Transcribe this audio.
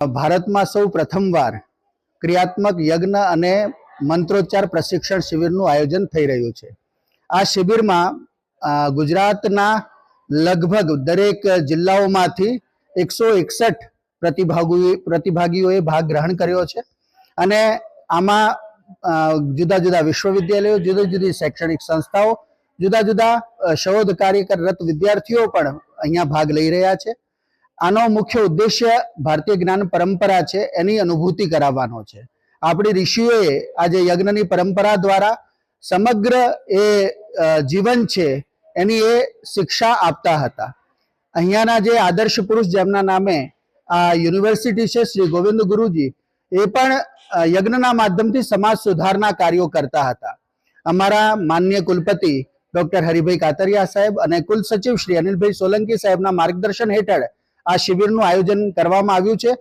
ભારતમાં સૌ પ્રથમવાર ક્રિયાત્મક યજ્ઞ અને મંત્રોચ્ચાર પ્રશિક્ષણ શિબિરનું આયોજન થઈ રહ્યું છે। આ શિબિરમાં ગુજરાતના લગભગ દરેક જિલ્લાઓમાંથી 161 પ્રતિભાગીઓએ ભાગ ગ્રહણ કર્યો છે અને આમાં જુદા જુદા વિશ્વવિદ્યાલયો, જુદી જુદી શૈક્ષણિક સંસ્થાઓ, જુદા જુદા શોધ કાર્ય કરત વિદ્યાર્થીઓ પણ અહીંયા ભાગ લઈ રહ્યા છે। આનો મુખ્ય ઉદ્દેશ્ય ભારતીય જ્ઞાન પરંપરા છે એની અનુભૂતિ કરાવવાનો છે। આપણી ઋષિઓએ આજે યજ્ઞની પરંપરા દ્વારા સમગ્ર એ જીવન છે એની એ શિક્ષા આપતા હતા। અહીંયાના જે આદર્શ પુરુષ જેમના નામે આ યુનિવર્સિટી છે, શ્રી ગોવિંદ ગુરુજી, એ પણ યજ્ઞના માધ્યમથી સમાજ સુધારના કાર્યો કરતા હતા। અમારા માન્ય કુલપતિ ડોક્ટર હરિભાઈ કાતરિયા સાહેબ અને કુલ સચિવ શ્રી અનિલભાઈ સોલંકી સાહેબના માર્ગદર્શન હેઠળ આ શિબિરનું આયોજન કરવામાં આવ્યું છે।